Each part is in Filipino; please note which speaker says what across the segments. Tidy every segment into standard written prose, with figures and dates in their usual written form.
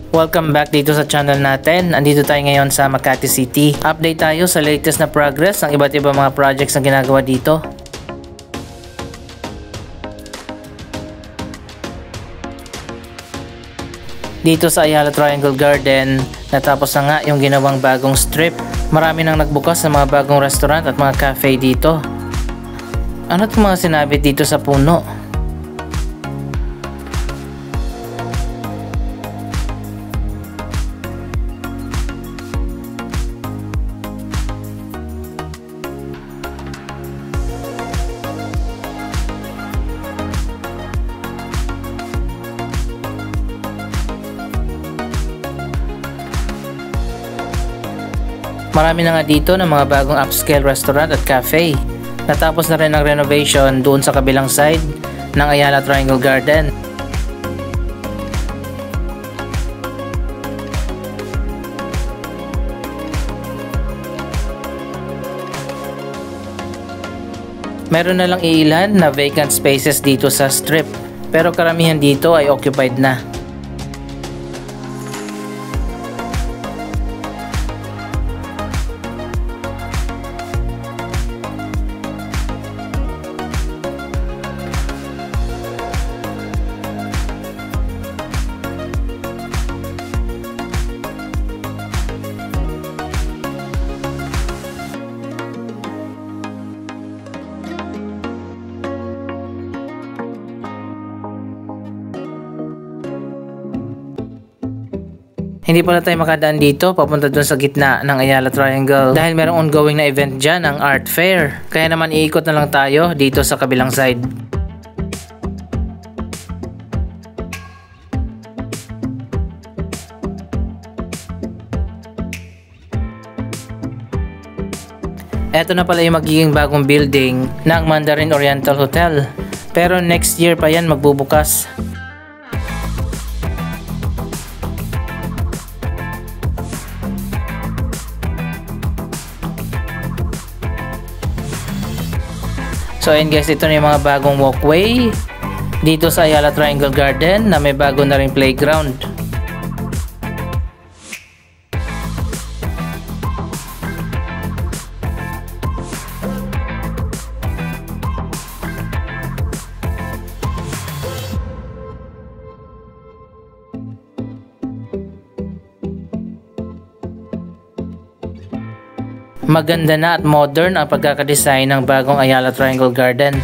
Speaker 1: Welcome back dito sa channel natin. Andito tayo ngayon sa Makati City. Update tayo sa latest na progress ng iba't ibang mga projects na ginagawa dito. Dito sa Ayala Triangle Garden, natapos na nga yung ginawang bagong strip. Marami nang nagbukas ng mga bagong restaurant at mga cafe dito. Ano itong mga sinabit dito sa puno? Marami na nga dito ng mga bagong upscale restaurant at cafe. Natapos na rin ang renovation doon sa kabilang side ng Ayala Triangle Garden. Meron na lang iilan na vacant spaces dito sa strip, pero karamihan dito ay occupied na. Hindi pala tayo makadaan dito papunta dun sa gitna ng Ayala Triangle dahil merong ongoing na event dyan, ang art fair. Kaya naman iikot na lang tayo dito sa kabilang side. Eto na pala yung magiging bagong building ng Mandarin Oriental Hotel. Pero next year pa yan magbubukas. So ayun guys, ito na yung mga bagong walkway dito sa Ayala Triangle Garden na may bago na ring playground. Maganda na at modern ang pagkakadesign ng bagong Ayala Triangle Garden.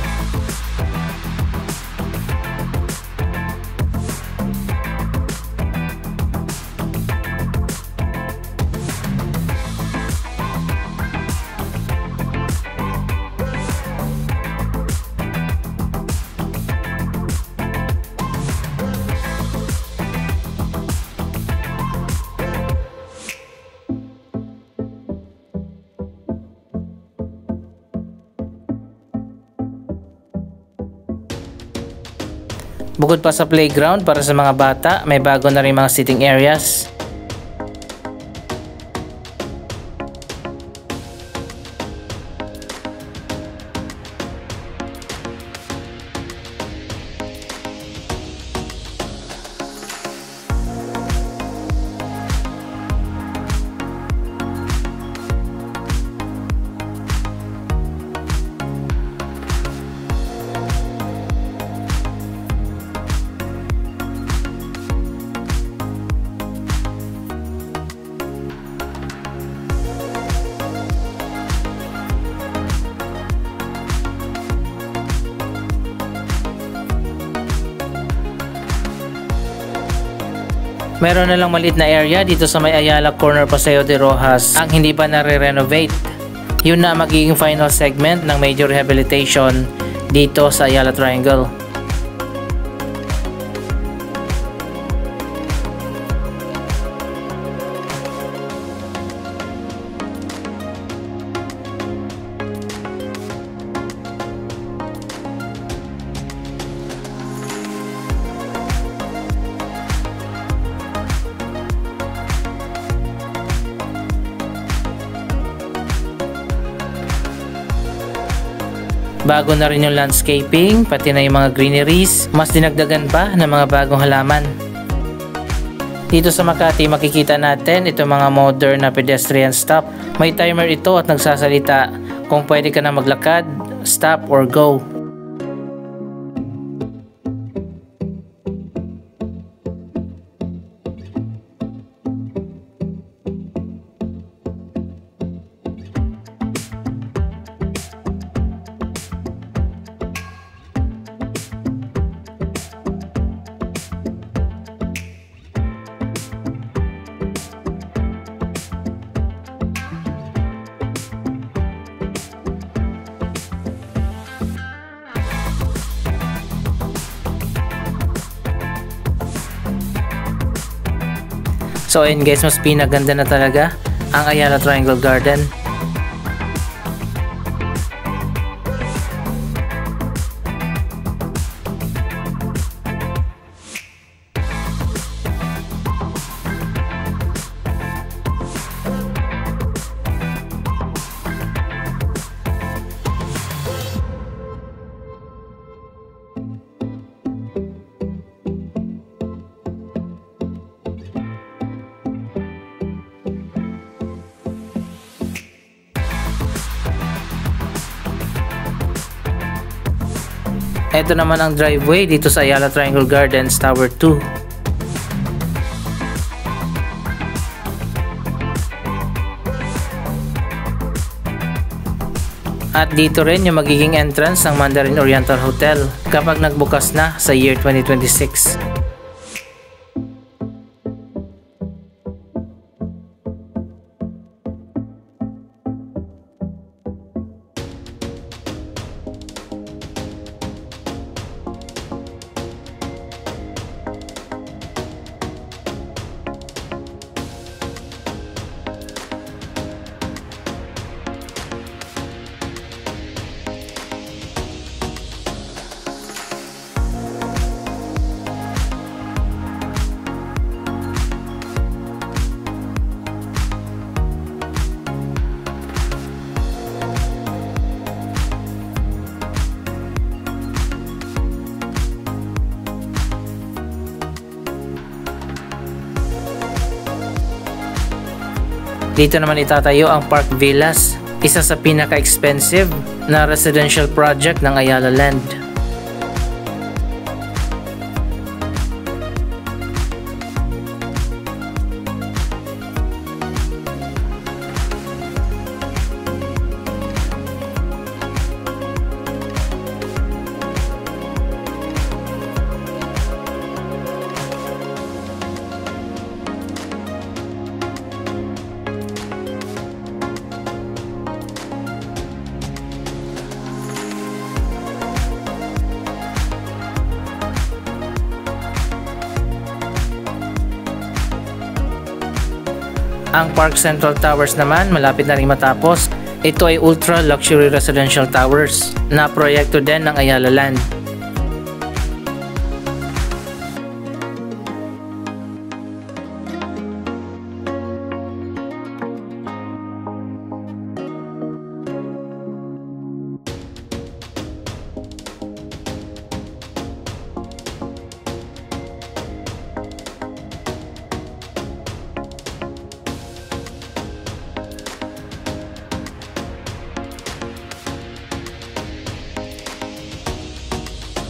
Speaker 1: Bukod pa sa playground para sa mga bata, may bago na rin mga sitting areas. Meron na lang maliit na area dito sa may Ayala Corner Paseo de Rojas ang hindi pa nare-renovate. Yun na magiging final segment ng major rehabilitation dito sa Ayala Triangle. Bago na rin yung landscaping, pati na yung mga greeneries, mas dinagdagan pa ng mga bagong halaman. Dito sa Makati makikita natin ito mga modern na pedestrian stop. May timer ito at nagsasalita kung pwede ka na maglakad, stop or go. So ayun guys, mas pinaganda na talaga ang Ayala Triangle Garden. Ito naman ang driveway dito sa Ayala Triangle Gardens Tower 2. At dito rin yung magiging entrance ng Mandarin Oriental Hotel kapag nagbukas na sa year 2026. Dito naman itatayo ang Park Villas, isa sa pinaka-expensive na residential project ng Ayala Land. Ang Park Central Towers naman malapit na rin matapos. Ito ay ultra luxury residential towers na proyekto din ng Ayala Land.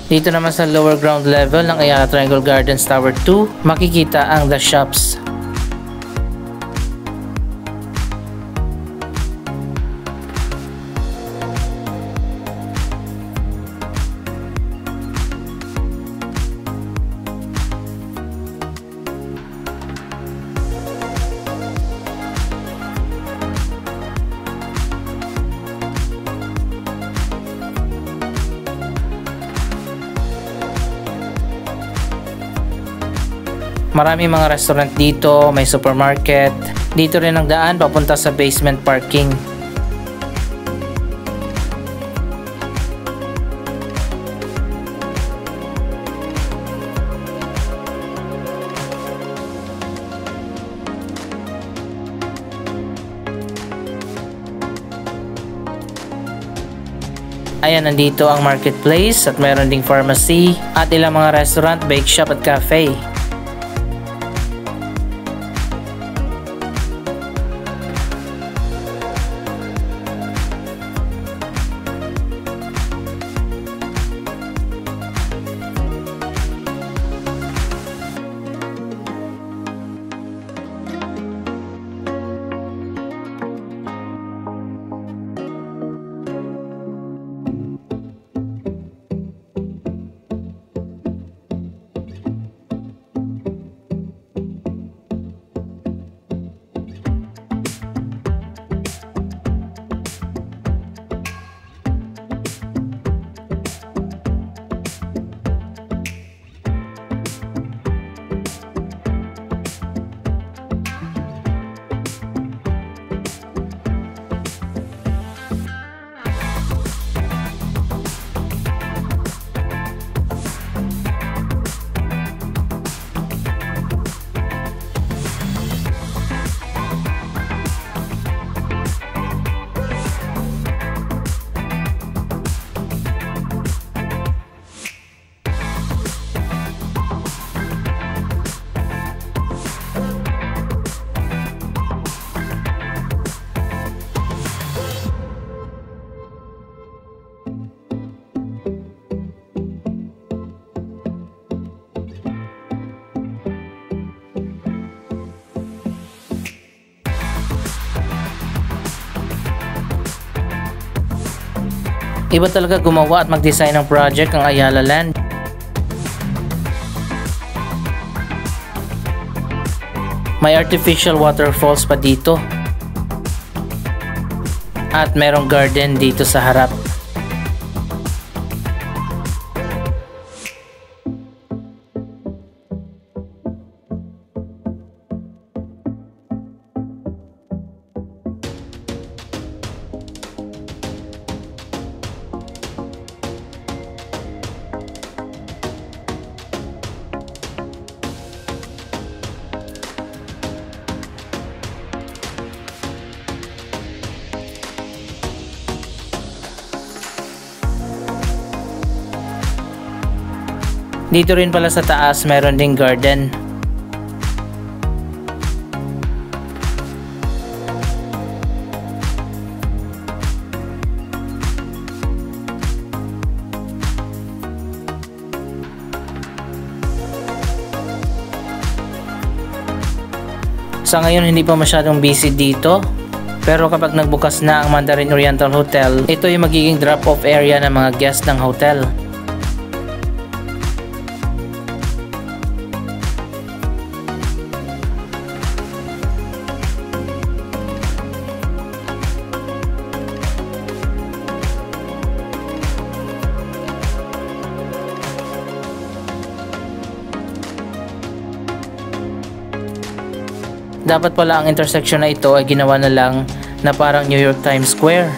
Speaker 1: Dito naman sa lower ground level ng Ayala Triangle Gardens Tower 2, makikita ang The Shops. Marami mga restaurant dito, may supermarket. Dito rin ang daan papunta sa basement parking. Ayan, nandito ang marketplace at mayroon ding pharmacy at ilang mga restaurant, bake shop at cafe. Iba talaga gumawa at mag-design ng project ang Ayala Land. May artificial waterfalls pa dito. At merong garden dito sa harap. Dito rin pala sa taas meron ding garden. Sa ngayon hindi pa masyadong busy dito. Pero kapag nagbukas na ang Mandarin Oriental Hotel, ito yung magiging drop-off area ng mga guest ng hotel. Dapat pala ang intersection na ito ay ginawa na lang na parang New York Times Square.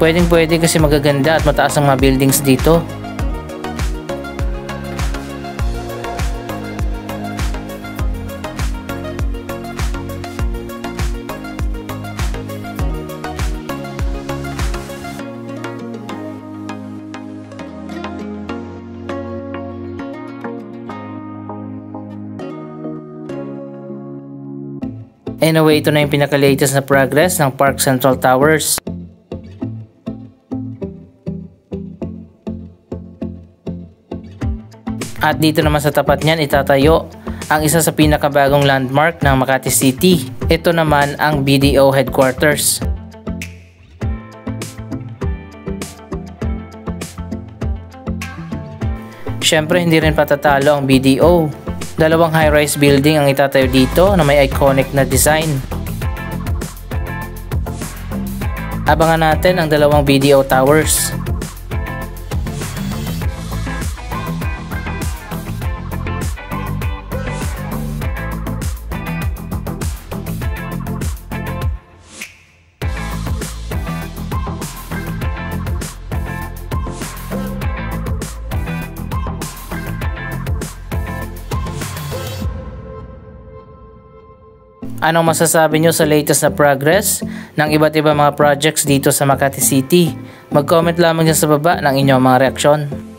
Speaker 1: Pwedeng-pwede kasi magaganda at mataas ang mga buildings dito. Anyway, ito na yung pinaka-latest na progress ng Park Central Towers. At dito naman sa tapat niyan itatayo ang isa sa pinakabagong landmark ng Makati City. Ito naman ang BDO headquarters. Siyempre hindi rin patatalo ang BDO. Dalawang high-rise building ang itatayo dito na may iconic na design. Abangan natin ang dalawang BDO towers. Anong masasabi nyo sa latest na progress ng iba't ibang mga projects dito sa Makati City? Mag-comment lamang dyan sa baba ng inyong mga reaksyon.